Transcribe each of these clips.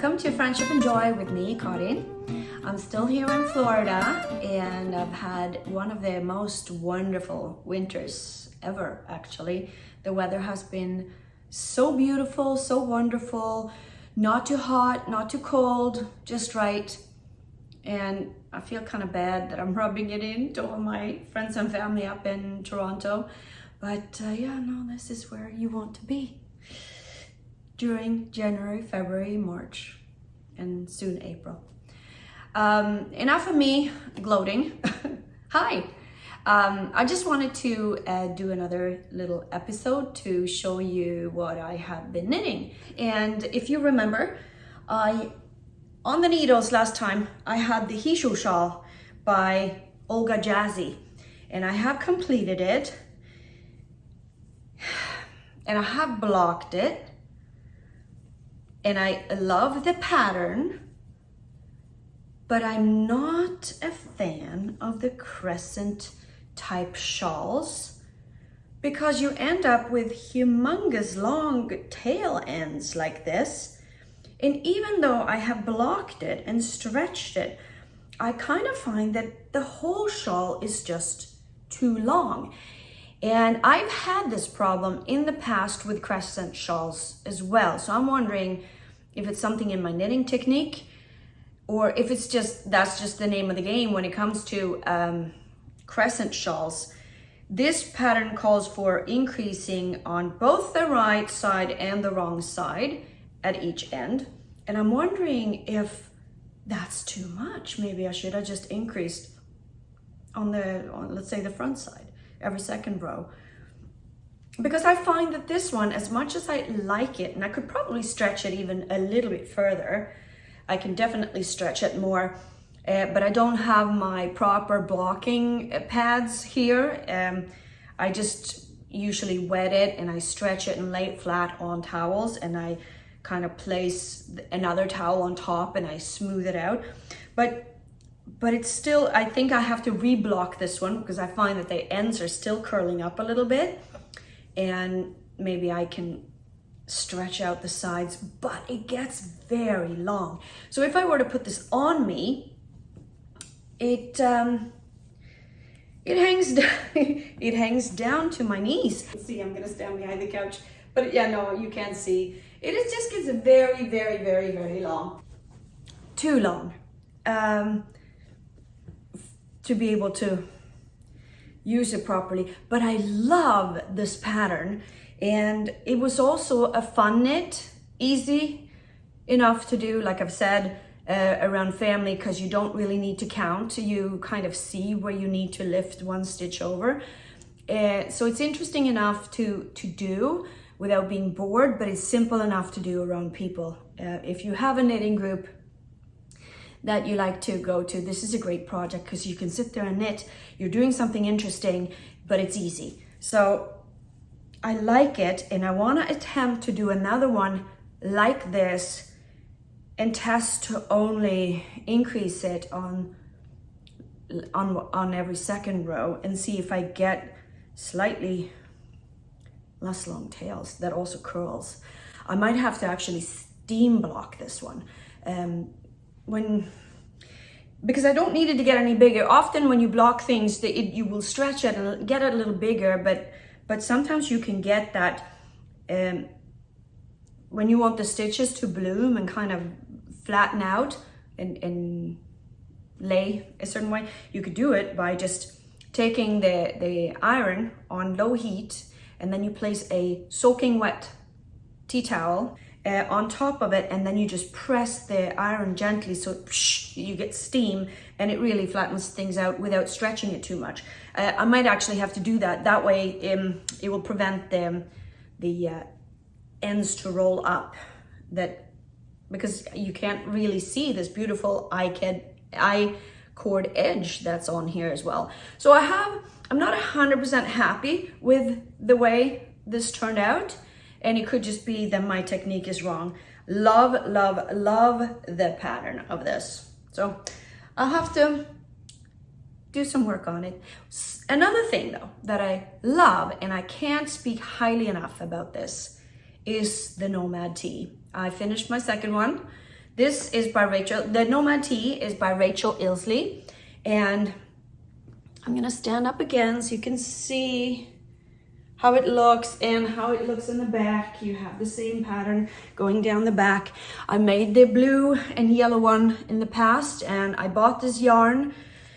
Welcome to Friendship and Joy with me, Karin. I'm still here in Florida and I've had one of the most wonderful winters ever, actually. The weather has been so beautiful, so wonderful, not too hot, not too cold, just right. And I feel kind of bad that I'm rubbing it in to all my friends and family up in Toronto. But yeah, no, this is where you want to be during January, February, March, and soon April. Enough of me gloating. Hi. I just wanted to do another little episode to show you what I have been knitting. And if you remember, on the needles last time, I had the Heesho Shawl by Olga Jazzy, and I have completed it, and I have blocked it, and I love the pattern, but I'm not a fan of the crescent type shawls because you end up with humongous long tail ends like this. And even though I have blocked it and stretched it, I kind of find that the whole shawl is just too long. And I've had this problem in the past with crescent shawls as well. So I'm wondering if it's something in my knitting technique or if it's just, that's just the name of the game when it comes to crescent shawls. This pattern calls for increasing on both the right side and the wrong side at each end. And I'm wondering if that's too much. Maybe I should have just increased on let's say the front side every second row. Because I find that this one, as much as I like it, and I could probably stretch it even a little bit further, I can definitely stretch it more, but I don't have my proper blocking pads here. I just usually wet it and I stretch it and lay it flat on towels, and I kind of place another towel on top and I smooth it out. But it's still, I think I have to reblock this one because I find that the ends are still curling up a little bit, and maybe I can stretch out the sides, but it gets very long. So if I were to put this on me, it hangs down, it hangs down to my knees. See, I'm gonna stand behind the couch, but yeah, no, you can't see. It just gets very, very, very, very long. Too long. To be able to use it properly. But I love this pattern, and it was also a fun knit, easy enough to do, like I've said, around family, because you don't really need to count. You kind of see where you need to lift one stitch over. So it's interesting enough to do without being bored, but it's simple enough to do around people. If you have a knitting group that you like to go to, this is a great project because you can sit there and knit. You're doing something interesting, but it's easy. So I like it, and I want to attempt to do another one like this and test to only increase it on every second row and see if I get slightly less long tails that also curls. I might have to actually steam block this one. Because I don't need it to get any bigger. Often when you block things, you will stretch it and get it a little bigger, but sometimes you can get that when you want the stitches to bloom and kind of flatten out and lay a certain way, you could do it by just taking the iron on low heat, and then you place a soaking wet tea towel on top of it, and then you just press the iron gently so you get steam, and it really flattens things out without stretching it too much. I might actually have to do that. That way it will prevent the ends to roll up, because you can't really see this beautiful eye cord edge that's on here as well. So I'm not 100% happy with the way this turned out. And it could just be that my technique is wrong. Love, love, love the pattern of this. So I'll have to do some work on it. Another thing though that I love, and I can't speak highly enough about this, is the Nomad tee. I finished my second one. This is by Rachel. The Nomadi is by Rachel Ilsley. And I'm gonna stand up again so you can see how it looks and how it looks in the back. You have the same pattern going down the back. I made the blue and yellow one in the past, and I bought this yarn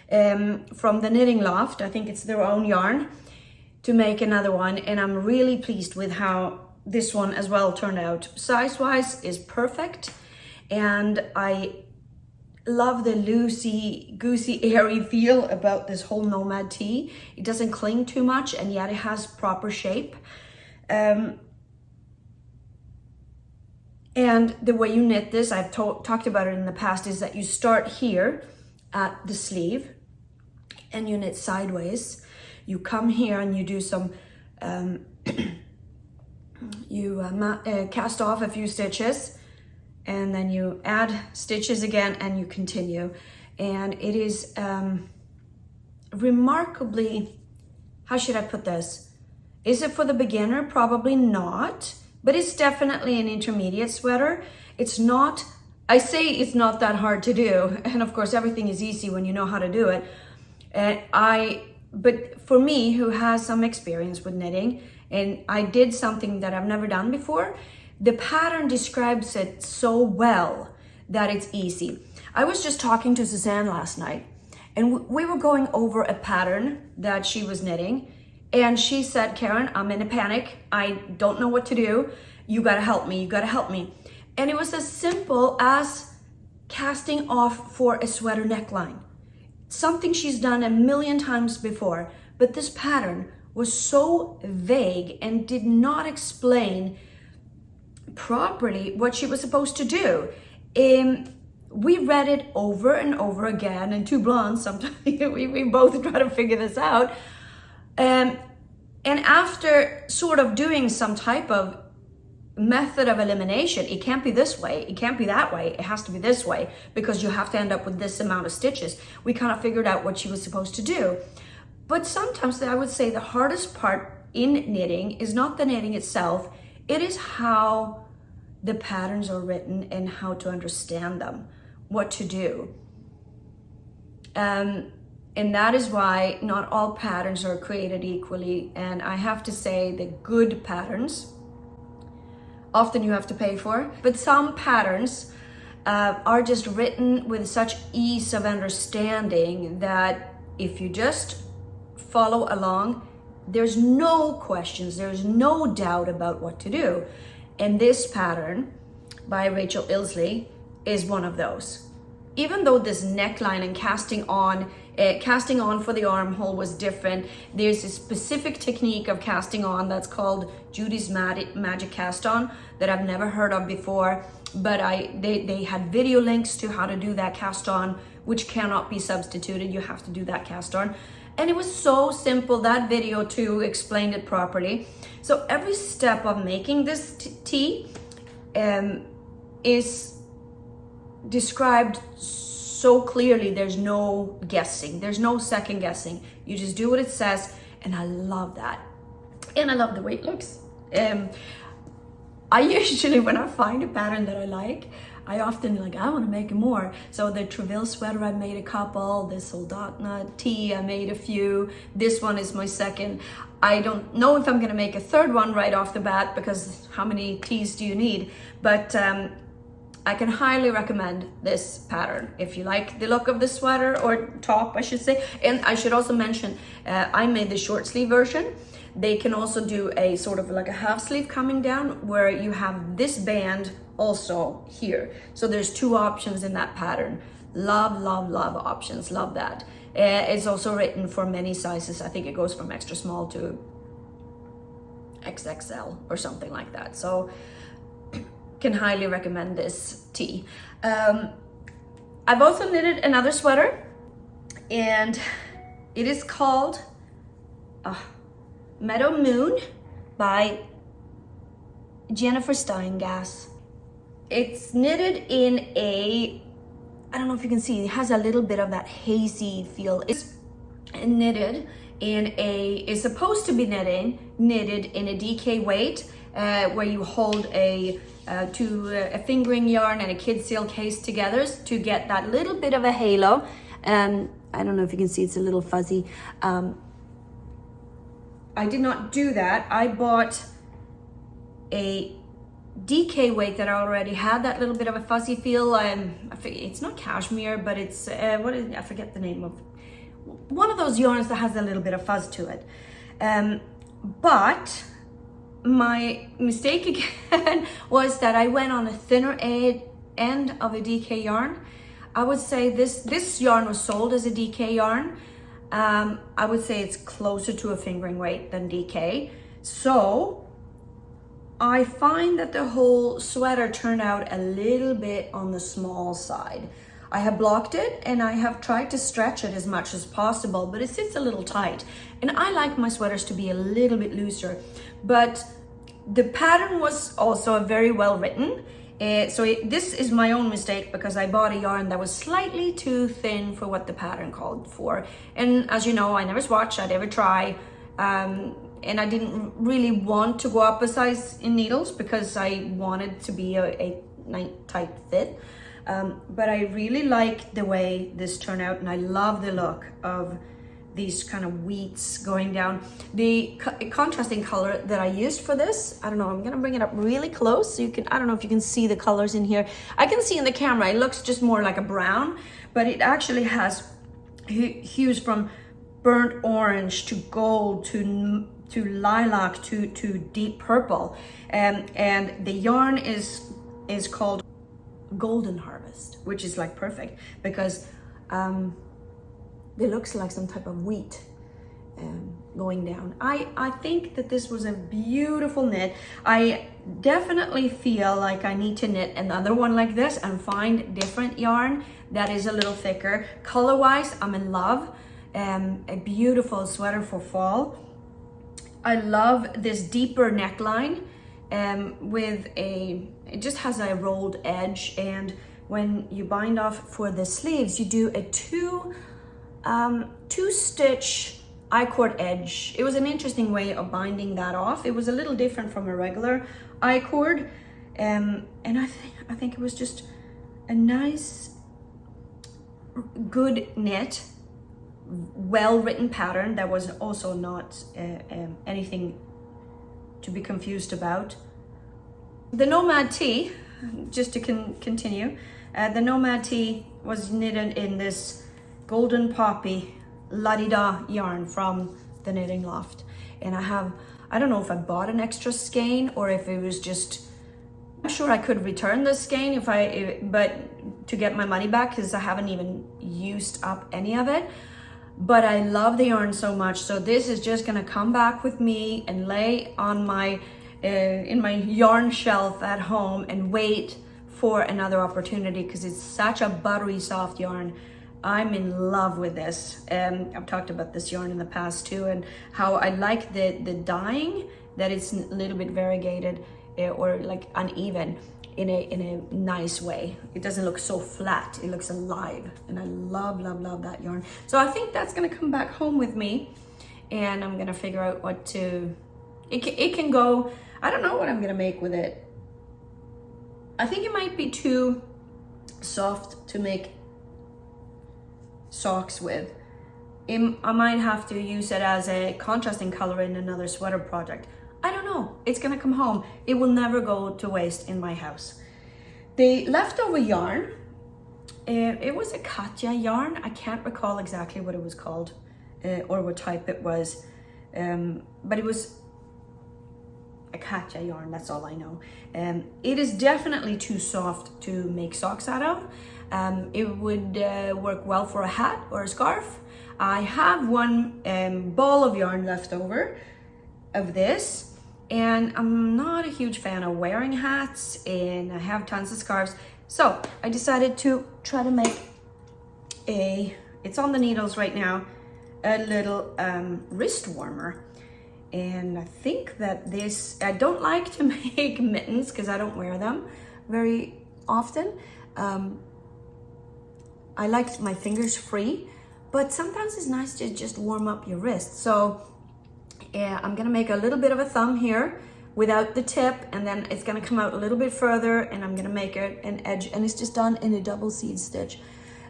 from the Knitting Loft. I think it's their own yarn, to make another one, and I'm really pleased with how this one as well turned out. Size-wise is perfect, and I love the loosey goosey airy feel about this whole Nomad tee. It doesn't cling too much, and yet it has proper shape. And the way you knit this, I've talked about it in the past, is that you start here at the sleeve and you knit sideways. You come here and you do some cast off a few stitches, and then you add stitches again and you continue. And it is remarkably, how should I put this? Is it for the beginner? Probably not, but it's definitely an intermediate sweater. It's not, I say it's not that hard to do. And of course, everything is easy when you know how to do it. But for me, who has some experience with knitting, and I did something that I've never done before, the pattern describes it so well that it's easy. I was just talking to Suzanne last night, and we were going over a pattern that she was knitting, and she said, Karen, I'm in a panic. I don't know what to do. You gotta help me, you gotta help me. And it was as simple as casting off for a sweater neckline. Something she's done a million times before, but this pattern was so vague and did not explain properly what she was supposed to do. We read it over and over again, and two blondes, sometimes we both try to figure this out. And after sort of doing some type of method of elimination, it can't be this way, it can't be that way, it has to be this way, because you have to end up with this amount of stitches. We kind of figured out what she was supposed to do. But sometimes I would say the hardest part in knitting is not the knitting itself, it is how the patterns are written and how to understand them, what to do. And that is why not all patterns are created equally. And I have to say the good patterns, often you have to pay for, but some patterns are just written with such ease of understanding that if you just follow along, there's no questions, there's no doubt about what to do. And this pattern by Rachel Ilsley is one of those. Even though this neckline and casting on for the armhole was different, there's a specific technique of casting on that's called Judy's Magic Cast On that I've never heard of before, but they had video links to how to do that cast on, which cannot be substituted. You have to do that cast on. And it was so simple. That video too explained it properly. So every step of making this tee is described so clearly. There's no guessing, there's no second guessing. You just do what it says, and I love that. And I love the way it looks. I usually, when I find a pattern that I like, I often I want to make more. So the Treville sweater, I made a couple. This Soldotna tee, I made a few. This one is my second. I don't know if I'm going to make a third one right off the bat, because how many tees do you need? But I can highly recommend this pattern if you like the look of the sweater, or top I should say. And I should also mention, I made the short sleeve version. They can also do a sort of like a half sleeve coming down where you have this band also here. So there's two options in that pattern. Love, love, love options, love that. It's also written for many sizes. I think it goes from extra small to XXL or something like that. So can highly recommend this tee. I've also knitted another sweater, and it is called Meadow Moon by Jennifer Steingass. It's knitted in a, I don't know if you can see, it has a little bit of that hazy feel. It's knitted in a, is supposed to be knitted in a DK weight, where you hold a a fingering yarn and a kid seal case together to get that little bit of a halo. I don't know if you can see, it's a little fuzzy. I did not do that. I bought a DK weight that already had that little bit of a fuzzy feel. It's not cashmere, but it's I forget the name of one of those yarns that has a little bit of fuzz to it. But my mistake again was that I went on a thinner end of a DK yarn. I would say this yarn was sold as a DK yarn. I would say it's closer to a fingering weight than DK. So I find that the whole sweater turned out a little bit on the small side. I have blocked it and I have tried to stretch it as much as possible, but it sits a little tight. And I like my sweaters to be a little bit looser, but the pattern was also very well written. This is my own mistake because I bought a yarn that was slightly too thin for what the pattern called for. And as you know, I never swatch, I never try. And I didn't really want to go up a size in needles because I wanted to be a tight fit. But I really like the way this turned out, and I love the look of these kind of wheats going down. The contrasting color that I used for this, I don't know, I'm gonna bring it up really close so you can, I don't know if you can see the colors in here. I can see in the camera, it looks just more like a brown, but it actually has hues from burnt orange to gold to lilac to deep purple. And the yarn is called Golden Harvest, which is like perfect because it looks like some type of wheat going down. I think that this was a beautiful knit. I definitely feel like I need to knit another one like this and find different yarn that is a little thicker. Color wise, I'm in love. A beautiful sweater for fall. I love this deeper neckline it just has a rolled edge, and when you bind off for the sleeves, you do a two stitch I-cord edge. It was an interesting way of binding that off. It was a little different from a regular I-cord, and I think it was just a nice, good knit, well-written pattern that was also not anything to be confused about. The Nomad tee, just to continue, the Nomad tee was knitted in this golden poppy la-di-da yarn from the Knitting Loft. And I don't know if I bought an extra skein or if it was just, I'm sure I could return the skein but to get my money back, because I haven't even used up any of it. But I love the yarn so much, so this is just gonna come back with me and lay on my in my yarn shelf at home and wait for another opportunity, because it's such a buttery soft yarn. I'm in love with this. I've talked about this yarn in the past too, and how I like the dyeing, that it's a little bit variegated or like uneven in a nice way. It doesn't look so flat, it looks alive, and I love that yarn. So I think that's gonna come back home with me, and I'm gonna figure out what to, it can go, I don't know what I'm gonna make with it. I think it might be too soft to make socks with. I might have to use it as a contrasting color in another sweater project. I don't know, it's gonna come home. It will never go to waste in my house. The leftover yarn, it was a Katja yarn. I can't recall exactly what it was called or what type it was, but it was a Katja yarn, that's all I know. It is definitely too soft to make socks out of. It would work well for a hat or a scarf. I have one ball of yarn left over of this, and I'm not a huge fan of wearing hats, and I have tons of scarves. So I decided to try to make it's on the needles right now, a little wrist warmer. And I think that I don't like to make mittens because I don't wear them very often. I like my fingers free, but sometimes it's nice to just warm up your wrist. So yeah, I'm gonna make a little bit of a thumb here without the tip, and then it's gonna come out a little bit further, and I'm gonna make it an edge, and it's just done in a double seed stitch.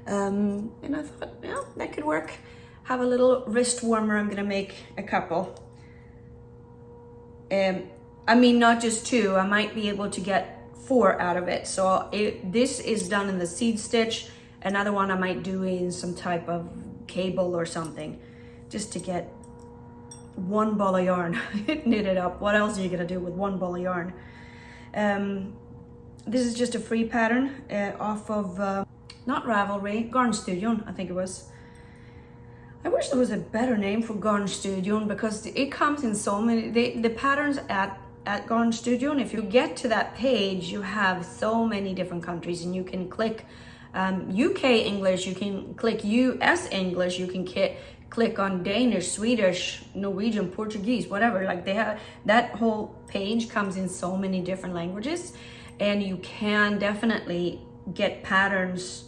And I thought, yeah, that could work. Have a little wrist warmer. I'm gonna make a couple. I mean, not just 2, I might be able to get 4 out of it. So this is done in the seed stitch. Another one I might do in some type of cable or something, just to get 1 ball of yarn knitted up. What else are you gonna do with 1 ball of yarn? This is just a free pattern off of, not Ravelry, Garn Studio, I think it was. I wish there was a better name for Garn Studio, because it comes in so many, the patterns at Garn Studio, and if you get to that page, you have so many different countries, and you can click UK English, you can click US English, you can click on Danish, Swedish, Norwegian, Portuguese, whatever. Like, they have, that whole page comes in so many different languages, and you can definitely get patterns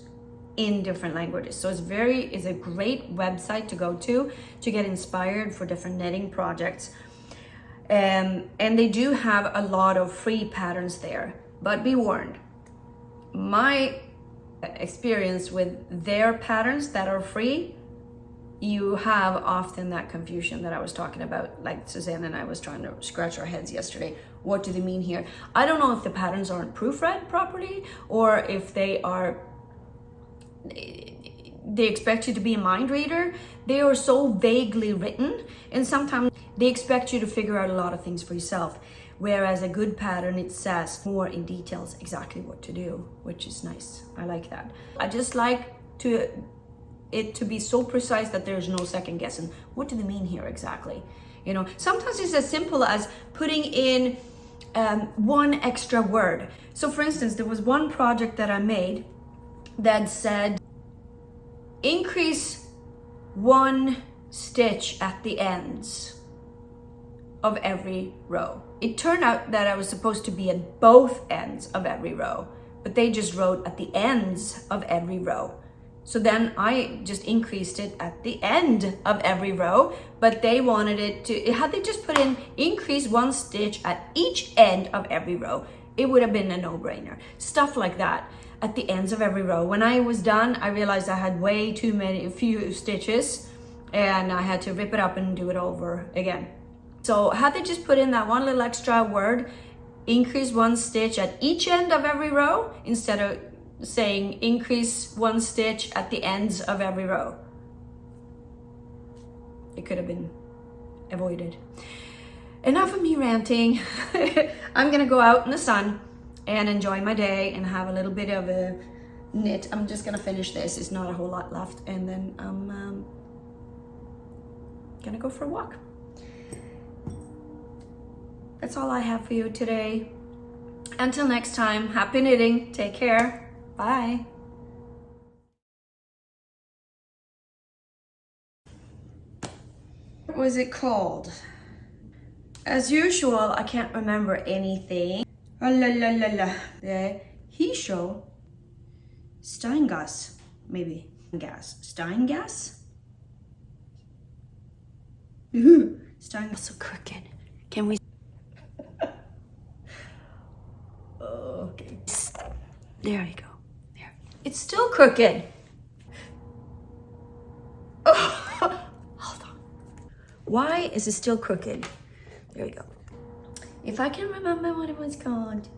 in different languages. So it's a great website to go to get inspired for different knitting projects. And they do have a lot of free patterns there, but be warned, my experience with their patterns that are free, you have often that confusion that I was talking about, like Suzanne and I was trying to scratch our heads yesterday. What do they mean here? I don't know if the patterns aren't proofread properly, or if they expect you to be a mind reader. They are so vaguely written, and sometimes they expect you to figure out a lot of things for yourself. Whereas a good pattern, it says more in details exactly what to do, which is nice. I like that. I just like it to be so precise that there's no second guessing. What do they mean here exactly? You know, sometimes it's as simple as putting in 1 extra word. So for instance, there was one project that I made that said, increase 1 stitch at the ends of every row. It turned out that I was supposed to be at both ends of every row, but they just wrote at the ends of every row. So then I just increased it at the end of every row, but they wanted it to, had they just put in increase 1 stitch at each end of every row, it would have been a no-brainer. Stuff like that at the ends of every row. When I was done, I realized I had way too few stitches, and I had to rip it up and do it over again. So had they just put in that 1 little extra word, increase 1 stitch at each end of every row, instead of saying increase 1 stitch at the ends of every row, it could have been avoided. Enough of me ranting. I'm gonna go out in the sun and enjoy my day and have a little bit of a knit. I'm just gonna finish this. It's not a whole lot left, and then I'm gonna go for a walk. That's all I have for you today. Until next time, happy knitting. Take care. Bye. What was it called? As usual, I can't remember anything. Oh, la la la la. The Heesho Steingas, maybe. Steingas? Steingas. So crooked. Can we? Okay. There you go. There. It's still crooked. Oh, hold on. Why is it still crooked? There you go. If I can remember what it was called.